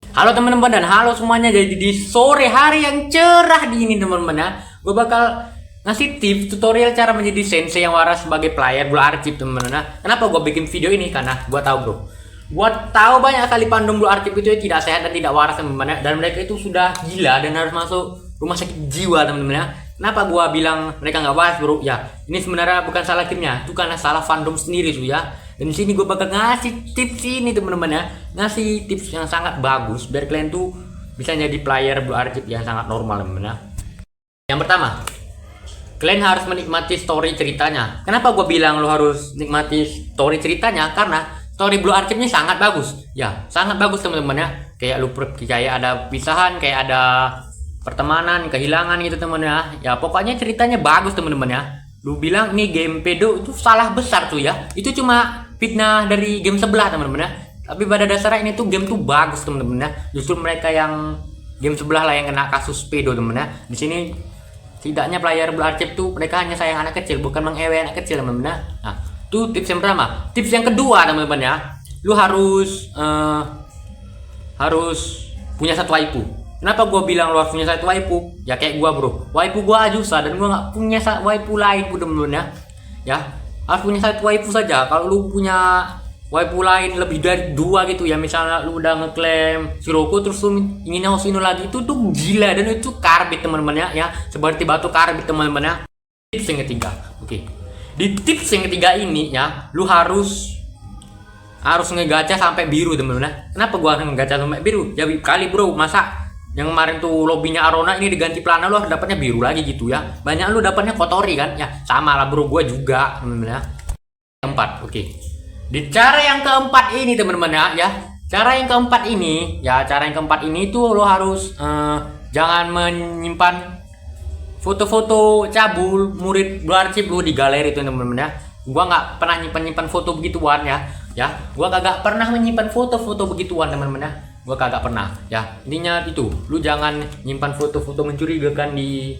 Halo teman-teman dan halo semuanya. Jadi di sore hari yang cerah di ini teman-teman ya, gue bakal ngasih tips tutorial cara menjadi sensei yang waras sebagai player bola arsip teman-teman ya. Kenapa gue bikin video ini? Karena gue tahu bro, gue tahu banyak kali fandom bola arsip itu tidak sehat dan tidak waras teman-teman ya. Dan mereka itu sudah gila dan harus masuk rumah sakit jiwa teman-teman ya. Kenapa gue bilang mereka nggak waras bro? Ya ini sebenarnya bukan salah timnya, itu karena salah fandom sendiri tuh ya. Dan di sini gue bakal ngasih tips ini teman-teman ya, ngasih tips yang sangat bagus biar kalian tuh bisa jadi player blue arsip yang sangat normal teman-teman ya. Yang pertama, kalian harus menikmati story ceritanya. Kenapa gue bilang lo harus nikmati story ceritanya? Karena story blue arsipnya sangat bagus. Ya, sangat bagus teman-teman ya. Kayak lu kayak ada pisahan, kayak ada pertemanan, kehilangan gitu teman ya. Ya pokoknya ceritanya bagus teman-teman ya. Lu bilang ini game pedo itu salah besar tuh ya. Itu cuma fitnah dari game sebelah teman-teman ya. Tapi pada dasarnya ini tuh game tuh bagus teman-teman ya. Justru mereka yang game sebelah lah yang kena kasus pedo teman ya. Di sini setidaknya player blue arsip tuh mereka hanya sayang anak kecil, bukan mengewe anak kecil teman-teman ya. Nah, itu tips yang pertama. Tips yang kedua teman-teman ya, lu harus punya satu waifu. Kenapa gue bilang lu harus punya satu waifu? Ya kayak gue bro, waifu gue Azusa dan gue nggak punya waifu lain teman-teman ya. Ya harus punya satu waifu saja. Kalau lu punya waifu lain lebih dari dua gitu ya, misalnya lu udah ngeklaim Shiroko terus lu ingin Hoshino lagi, itu tuh gila dan itu karbit teman-teman ya, seperti batu karbit teman-teman ya. Tips yang ketiga, oke. Di tips yang ketiga ini ya, lu harus ngegacha sampai biru teman-teman ya. Kenapa gua ngegacha sampai biru? Ya kali bro, masa yang kemarin tuh lobbynya Arona ini diganti pelana lu dapatnya biru lagi gitu ya. Banyak lu dapatnya kotori kan? Ya sama lah bro, gua juga teman-teman ya. Keempat, oke. Di cara yang keempat ini teman-teman ya, cara yang keempat ini tuh lo harus jangan menyimpan foto-foto cabul murid blue arsip lu di galeri tuh teman-teman ya. Gua nggak pernah nyimpan foto begituan ya. Gua kagak pernah menyimpan foto-foto begituan teman-teman ya. Gua kagak pernah ya. Intinya itu, lu jangan nyimpan foto-foto mencurigakan di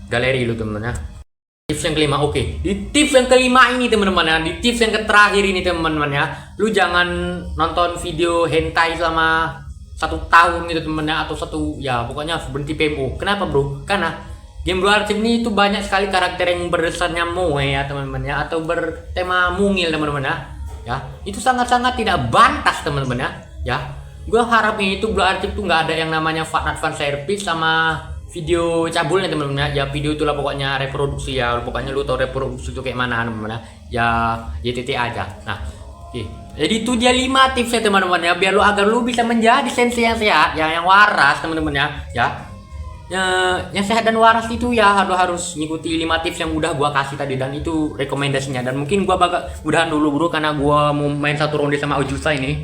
galeri lu teman-teman ya. Tips yang kelima, oke. Di tips yang kelima ini teman-teman ya, di tips yang terakhir ini teman-teman ya, lu jangan nonton video hentai selama 1 tahun gitu teman ya, atau ya pokoknya berhenti PMO. Kenapa bro? Karena game blue arsip ini itu banyak sekali karakter yang berdasarnya moe ya teman-teman ya, atau bertema mungil teman-teman ya. Ya itu sangat-sangat tidak bantas teman-teman ya. Gue harapnya itu blue arsip tuh nggak ada yang namanya fan service sama video cabulnya teman-teman ya. Video itulah pokoknya reproduksi ya. Pokoknya lu tau reproduksi itu kayak mana teman-teman ya. YTT aja. Nah, oke. Jadi itu dia 5 tipsnya teman-teman ya, biar agar lu bisa menjadi sensei yang sehat, yang waras teman-teman ya. Yang sehat dan waras itu ya harus ngikuti 5 tips yang udah gua kasih tadi, dan itu rekomendasinya. Dan mungkin gua bakal udahan dulu bro karena gua mau main satu ronde sama Azusa ini.